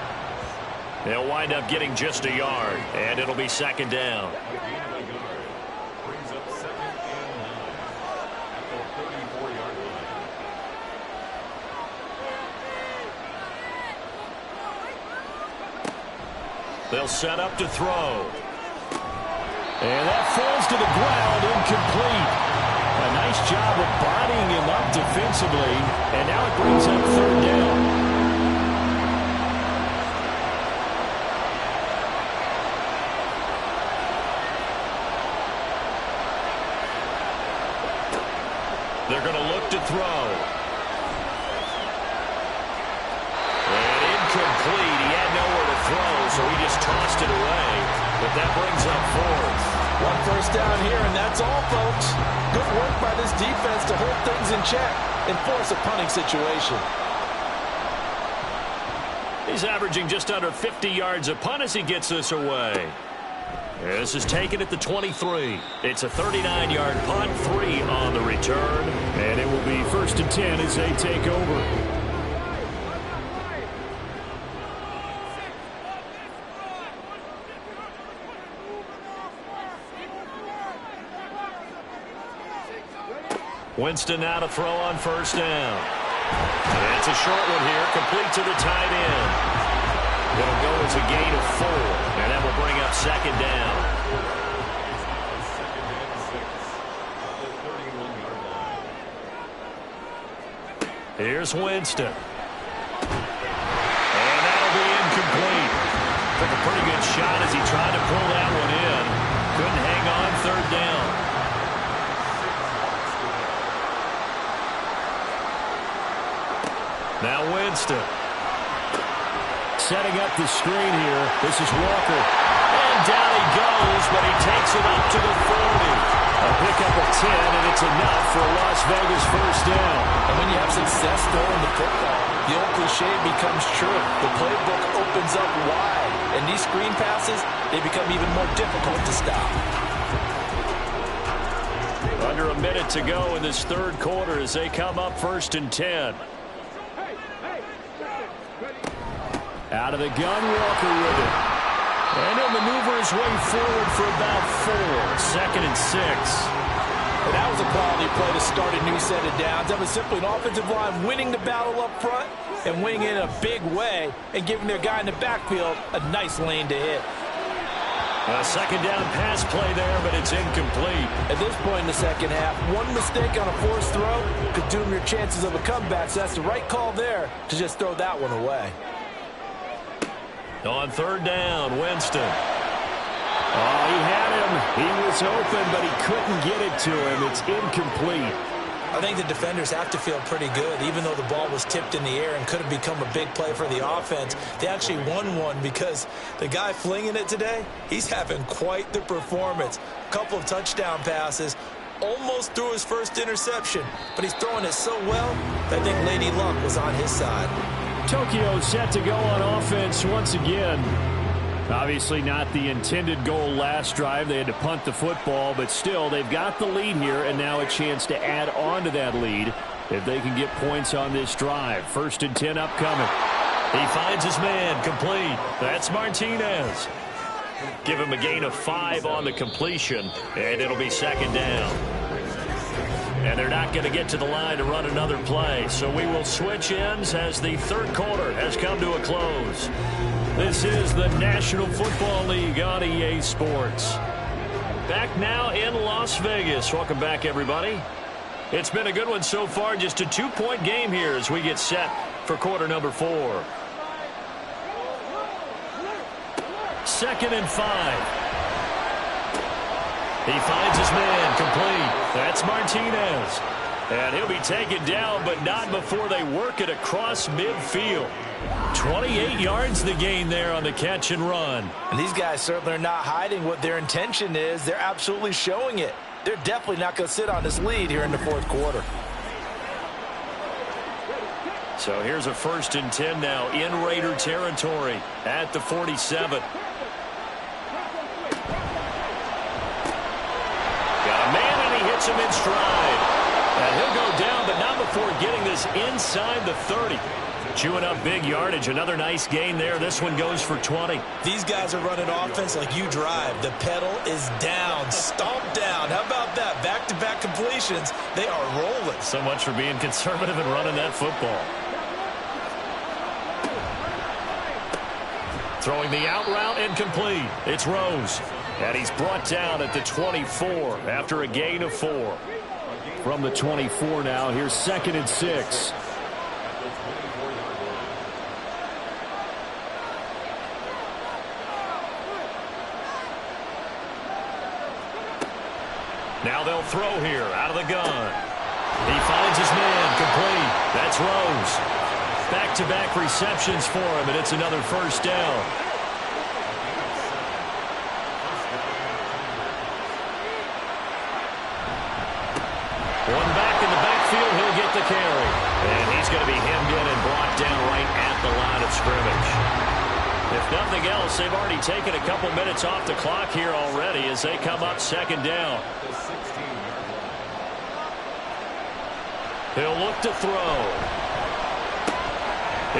They'll wind up getting just a yard, and it'll be 2nd down. They'll set up to throw. And that falls to the ground, incomplete. A nice job of bodying him up defensively, and now it brings up 3rd down. They're going to look to throw. And incomplete. He had nowhere to throw, so he just tossed it away. But that brings up 4th. 1 first down here, and that's all, folks. Good work by this defense to hold things in check and force a punting situation. He's averaging just under 50 yards a punt as he gets this away. This is taken at the 23. It's a 39-yard punt, 3 on the return. And it will be 1st and 10 as they take over. Winston now to throw on 1st down. And it's a short one here, complete to the tight end. It'll go as a gain of 4, and that will bring up 2nd down. Here's Winston. And that'll be incomplete. Took a pretty good shot as he tried to pull that one in. Couldn't hang on, 3rd down. Now Winston. Setting up the screen here. This is Walker. And down he goes, but he takes it up to the 40. A pickup of 10, and it's enough for a Las Vegas 1st down. And when you have success throwing the football, the old cliche becomes true. The playbook opens up wide, and these screen passes, they become even more difficult to stop. Under a minute to go in this 3rd quarter as they come up 1st and 10. Out of the gun, Walker with it. And he'll maneuver his way forward for about 4. 2nd and 6. And that was a quality play to start a new set of downs. That was simply an offensive line winning the battle up front and winning it in a big way and giving their guy in the backfield a nice lane to hit. A 2nd down pass play there, but it's incomplete. At this point in the 2nd half, one mistake on a forced throw could doom your chances of a comeback, so that's the right call there to just throw that one away. On 3rd down, Winston. Oh, he had him. He was open, but he couldn't get it to him. It's incomplete. I think the defenders have to feel pretty good. Even though the ball was tipped in the air and could have become a big play for the offense, they actually won one because the guy flinging it today, he's having quite the performance. A couple of touchdown passes, almost threw his first interception, but he's throwing it so well that I think Lady Luck was on his side. Tokyo set to go on offense once again. Obviously not the intended goal last drive. They had to punt the football, but still they've got the lead here and now a chance to add on to that lead if they can get points on this drive. 1st and 10 upcoming. He finds his man, complete. That's Martinez. Give him a gain of 5 on the completion, and it'll be 2nd down. And they're not going to get to the line to run another play, so we will switch ends as the 3rd quarter has come to a close. This is the National Football League on EA Sports. Back now in Las Vegas. Welcome back, everybody. It's been a good one so far. Just a 2-point game here as we get set for quarter number 4. 2nd and 5. He finds his man, complete. That's Martinez. And he'll be taken down, but not before they work it across midfield. 28 yards the gain there on the catch and run. And these guys certainly are not hiding what their intention is. They're absolutely showing it. They're definitely not going to sit on this lead here in the 4th quarter. So here's a 1st and 10 now in Raider territory at the 47. Got a man, and he hits him in stride. And he'll go down, but not before getting this inside the 30. Chewing up big yardage. Another nice gain there. This one goes for 20. These guys are running offense like you drive. The pedal is down, stomped down. How about that? Back-to-back completions. They are rolling. So much for being conservative and running that football. Throwing the out route incomplete. It's Rose. And he's brought down at the 24 after a gain of 4. From the 24 now, here's 2nd and 6. Now they'll throw here out of the gun. He finds his man, complete. That's Rose. Back-to-back receptions for him, and it's another 1st down. One back in the backfield, he'll get the carry. And he's going to be hemmed in and brought down right at the line of scrimmage. If nothing else, they've already taken a couple minutes off the clock here already as they come up 2nd down. He'll look to throw.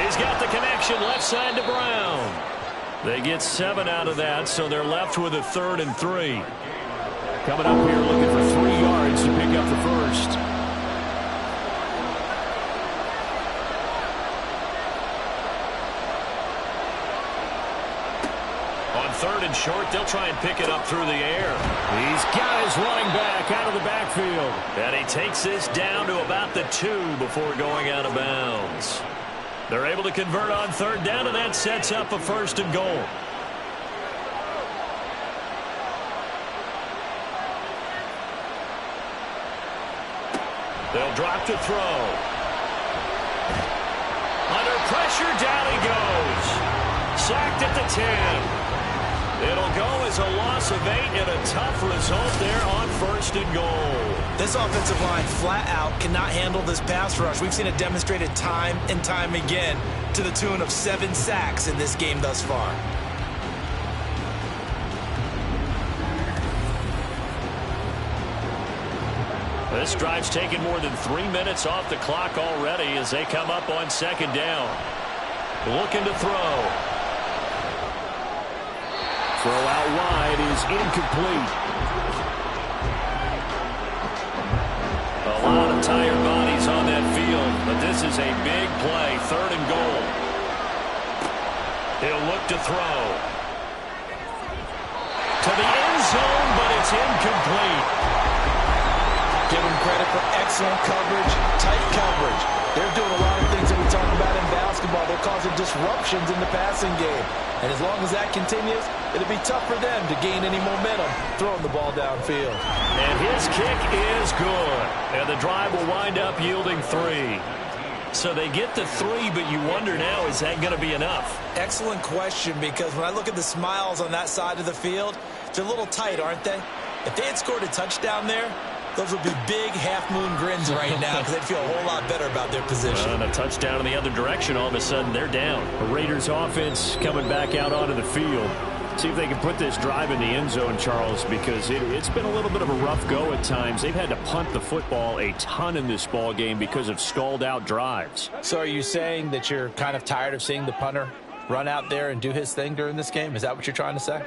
He's got the connection left side to Brown. They get 7 out of that, so they're left with a 3rd and 3. Coming up here looking for 3 yards to pick up the 1st. On 3rd and short, they'll try and pick it up through the air. He's got his running back out of the backfield. And he takes this down to about the 2 before going out of bounds. They're able to convert on 3rd down, and that sets up a 1st and goal. They'll drop to throw. Under pressure, down he goes. Sacked at the 10. It'll go as a loss of 8 and a tough result there on 1st and goal. This offensive line flat out cannot handle this pass rush. We've seen it demonstrated time and time again to the tune of 7 sacks in this game thus far. This drive's taken more than 3 minutes off the clock already as they come up on 2nd down. Looking to throw. Throw out wide is incomplete. A lot of tired bodies on that field, but this is a big play. 3rd and goal. He'll look to throw. To the end zone, but it's incomplete. Give them credit for excellent coverage, tight coverage. They're doing a lot of things that we talk about in basketball. They're causing disruptions in the passing game. And as long as that continues, it'll be tough for them to gain any momentum throwing the ball downfield. And his kick is good. And the drive will wind up yielding 3. So they get to 3, but you wonder now, is that going to be enough? Excellent question, because when I look at the smiles on that side of the field, they're a little tight, aren't they? If they had scored a touchdown there, those would be big half-moon grins right now because they'd feel a whole lot better about their position. And a touchdown in the other direction, all of a sudden they're down. The Raiders offense coming back out onto the field. See if they can put this drive in the end zone, Charles, because it's been a little bit of a rough go at times. They've had to punt the football a ton in this ball game because of stalled-out drives. So are you saying that you're kind of tired of seeing the punter run out there and do his thing during this game? Is that what you're trying to say?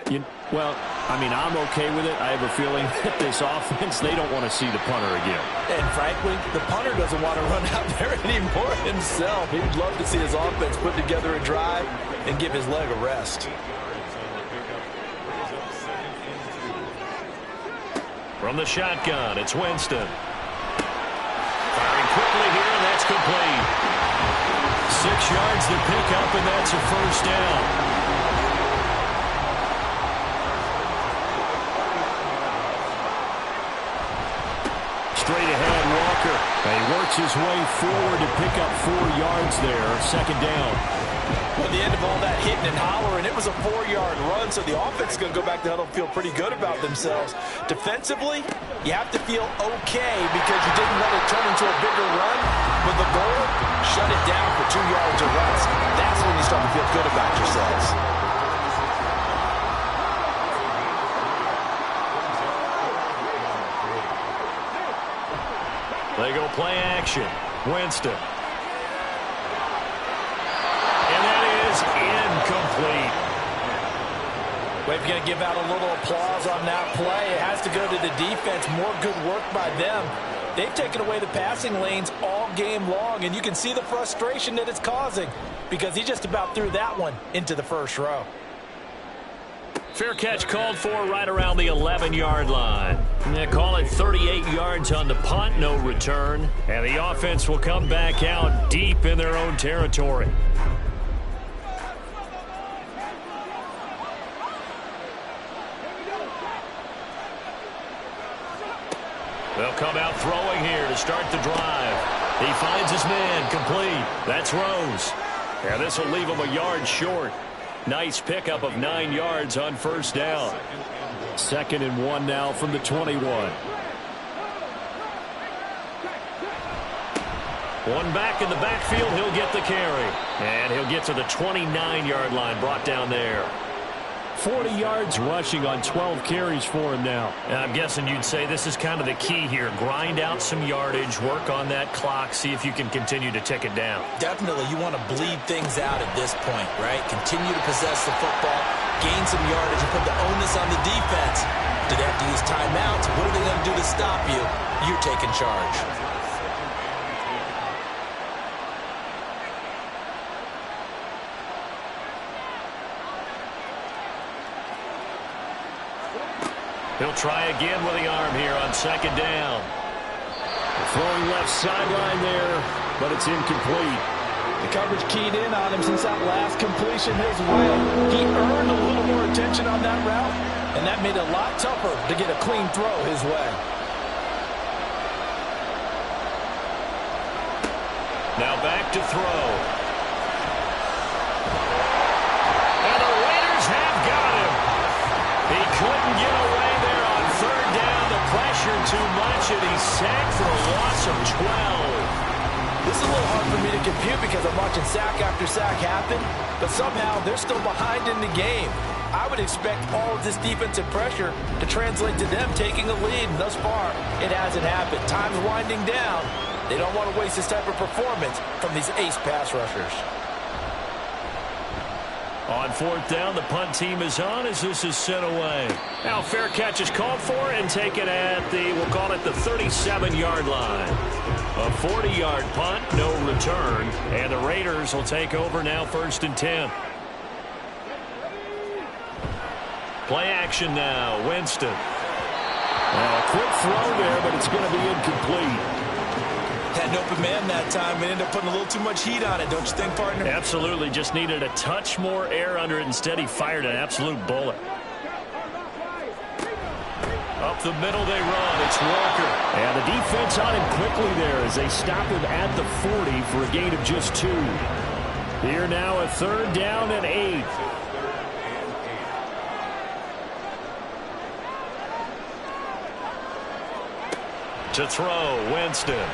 Well, I mean, I'm okay with it. I have a feeling that this offense, they don't want to see the punter again. And frankly, the punter doesn't want to run out there anymore himself. He'd love to see his offense put together a drive and give his leg a rest. From the shotgun, it's Winston. Firing quickly here, and that's complete. 6 yards to pick up, and that's a first down. Straight ahead, Walker. And he works his way forward to pick up 4 yards there. Second down. At the end of all that hitting and hollering, it was a 4-yard run, so the offense is going to go back to huddle and feel pretty good about themselves. Defensively, you have to feel okay because you didn't let it turn into a bigger run. But the goal, shut it down for 2 yards or less. That's when you start to feel good about yourselves. They go play action. Winston. Incomplete. Well, if you're going to give out a little applause on that play, it has to go to the defense. More good work by them. They've taken away the passing lanes all game long, and you can see the frustration that it's causing because he just about threw that one into the first row. Fair catch called for right around the 11-yard line. They call it 38 yards on the punt, no return. And the offense will come back out deep in their own territory. They'll come out throwing here to start the drive. He finds his man, complete. That's Rose. And this will leave him a yard short. Nice pickup of 9 yards on first down. 2nd and 1 now from the 21. One back in the backfield, he'll get the carry. And he'll get to the 29-yard line, brought down there. 40 yards rushing on 12 carries for him now. And I'm guessing you'd say this is kind of the key here. Grind out some yardage, work on that clock, see if you can continue to tick it down. Definitely, you want to bleed things out at this point, right? Continue to possess the football, gain some yardage, and put the onus on the defense. Do they have to use timeouts? What are they going to do to stop you? You're taking charge. He'll try again with the arm here on 2nd down. Throwing left sideline there, but it's incomplete. The coverage keyed in on him since that last completion his way. He earned a little more attention on that route, and that made it a lot tougher to get a clean throw his way. Now back to throw. And the Raiders have got him. He couldn't get away. Pressure too much, and he's sacked for a loss of 12. This is a little hard for me to compute because I'm watching sack after sack happen, but somehow they're still behind in the game. I would expect all of this defensive pressure to translate to them taking a lead, and thus far, it hasn't happened. Time's winding down. They don't want to waste this type of performance from these ace pass rushers. On 4th down, the punt team is on as this is sent away. Now fair catch is called for and taken at we'll call it the 37-yard line. A 40-yard punt, no return, and the Raiders will take over now 1st and 10. Play action now, Winston. A quick throw there, but it's going to be incomplete. That an open man that time and ended up putting a little too much heat on it, don't you think, partner? Absolutely. Just needed a touch more air under it. Instead, he fired an absolute bullet. Up the middle they run. It's Walker. And the defense on him quickly there as they stop him at the 40 for a gain of just 2. Here now a 3rd down and 8. To throw, Winston.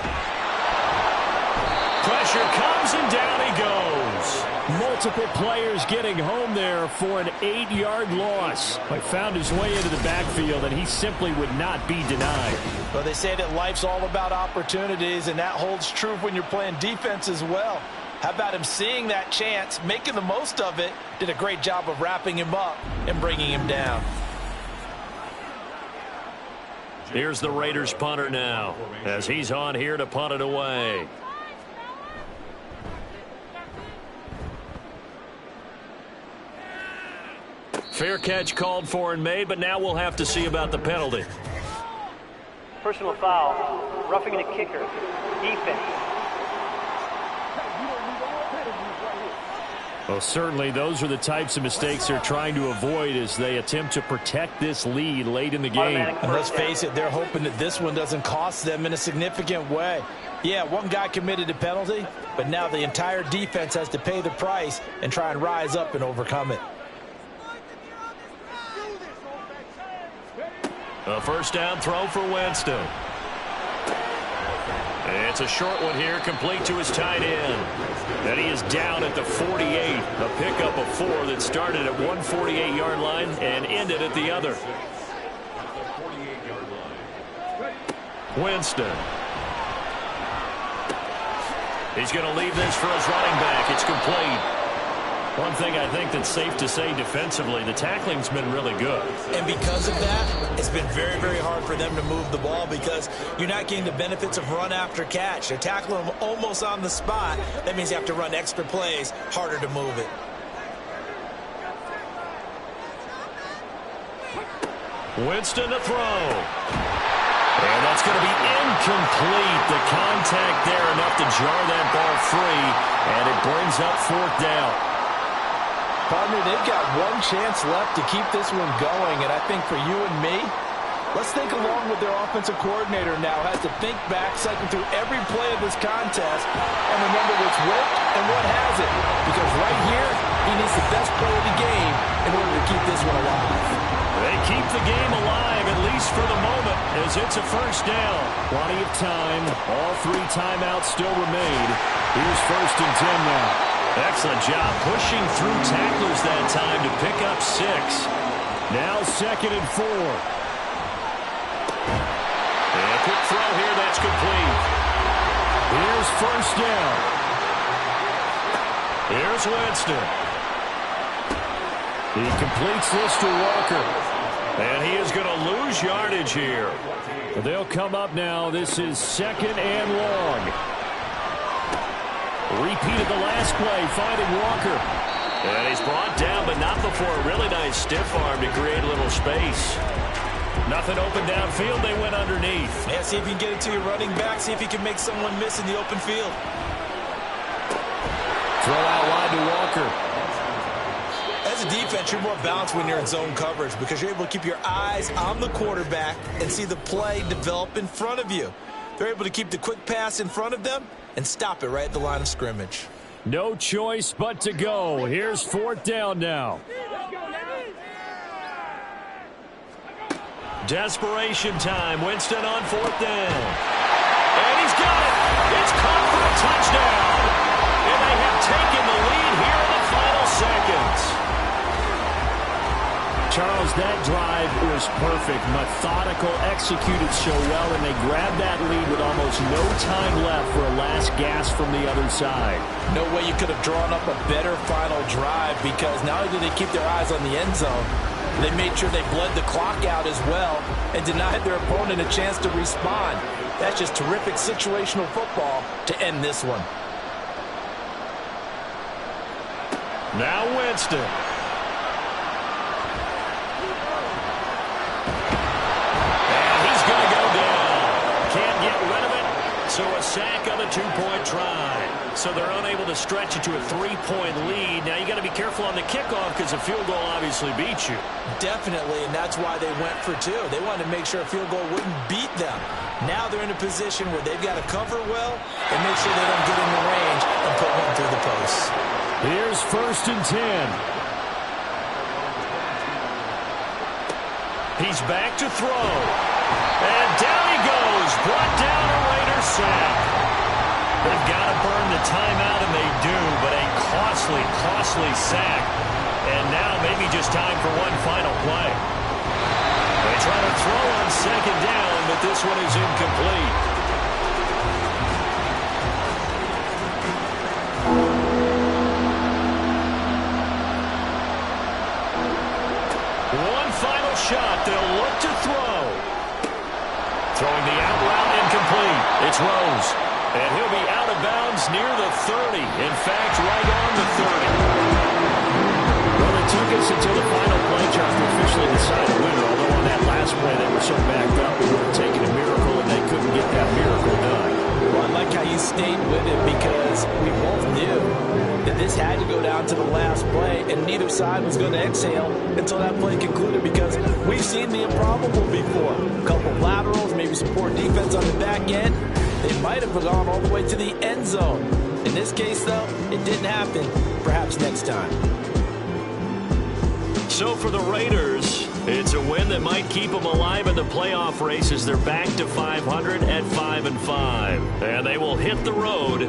Pressure comes and down he goes. Multiple players getting home there for an 8-yard loss. He found his way into the backfield, and he simply would not be denied. Well, they say that life's all about opportunities, and that holds true when you're playing defense as well. How about him seeing that chance, making the most of it, did a great job of wrapping him up and bringing him down. Here's the Raiders punter now as he's on here to punt it away. Fair catch called for and made, but now we'll have to see about the penalty. Personal foul, roughing the kicker, defense. Well, certainly those are the types of mistakes they're trying to avoid as they attempt to protect this lead late in the game. And let's face it, they're hoping that this one doesn't cost them in a significant way. Yeah, one guy committed a penalty, but now the entire defense has to pay the price and try and rise up and overcome it. A 1st down throw for Winston. It's a short one here, complete to his tight end. And he is down at the 48. A pickup of 4 that started at one 48-yard line and ended at the other. Winston. He's going to leave this for his running back. It's complete. One thing I think that's safe to say defensively, the tackling's been really good. And because of that, it's been very, very hard for them to move the ball because you're not getting the benefits of run after catch. They're tackling them almost on the spot. That means you have to run extra plays, harder to move it. Winston to throw. And that's going to be incomplete. The contact there enough to jar that ball free, and it brings up 4th down. Partner, they've got one chance left to keep this one going, and I think for you and me, let's think along with their offensive coordinator now. Has to think back, cycle through every play of this contest, and remember what's worked and what hasn't. Because right here, he needs the best play of the game in order to keep this one alive. They keep the game alive, at least for the moment, as it's a 1st down. Plenty of time. All 3 timeouts still remain. Here's 1st and 10 now. Excellent job pushing through tacklers that time to pick up 6. Now 2nd and 4. And a quick throw here, that's complete. Here's 1st down. Here's Winston. He completes this to Walker. And he is going to lose yardage here. They'll come up now. This is 2nd and long. Repeated the last play, finding Walker. And he's brought down, but not before a really nice stiff arm to create a little space. Nothing open downfield, they went underneath. Yeah, see if you can get it to your running back. See if you can make someone miss in the open field. Throw out wide to Walker. As a defense, you're more balanced when you're in zone coverage because you're able to keep your eyes on the quarterback and see the play develop in front of you. They're able to keep the quick pass in front of them and stop it right at the line of scrimmage. No choice but to go. Here's 4th down now. Desperation time. Winston on 4th down. And he's got it. It's caught for a touchdown. And they have taken the lead here in the final seconds. Charles, that drive was perfect. Methodical, executed so well, and they grabbed that lead with almost no time left for a last gasp from the other side. No way you could have drawn up a better final drive because not only did they keep their eyes on the end zone, they made sure they bled the clock out as well and denied their opponent a chance to respond. That's just terrific situational football to end this one. Now Winston. So a sack on the two-point try. So they're unable to stretch it to a three-point lead. Now you got to be careful on the kickoff because a field goal obviously beats you. Definitely, and that's why they went for two. They wanted to make sure a field goal wouldn't beat them. Now they're in a position where they've got to cover well and make sure they don't get in the range and put one through the post. Here's 1st and 10. He's back to throw. And down he goes. Brought down a Raider sack. They've got to burn the timeout, and they do, but a costly, costly sack. And now maybe just time for one final play. They try to throw on 2nd down, but this one is incomplete. One final shot. They'll look to throw. Throwing the out route incomplete. It's Rose. And he'll be out of bounds near the 30. In fact, right on the 30. Well, it took us until the final play, Chuck, to officially decide a winner. Although on that last play, they were so backed up, it would have taken a miracle, and they couldn't get that miracle done. Well, I like how you stayed with it because we both knew that this had to go down to the last play, and neither side was going to exhale until that play concluded because we've seen the improbable before. A couple of laterals, maybe some poor defense on the back end. They might have gone all the way to the end zone. In this case, though, it didn't happen. Perhaps next time. So for the Raiders, it's a win that might keep them alive in the playoff race as they're back to 500 at 5-5. And they will hit the road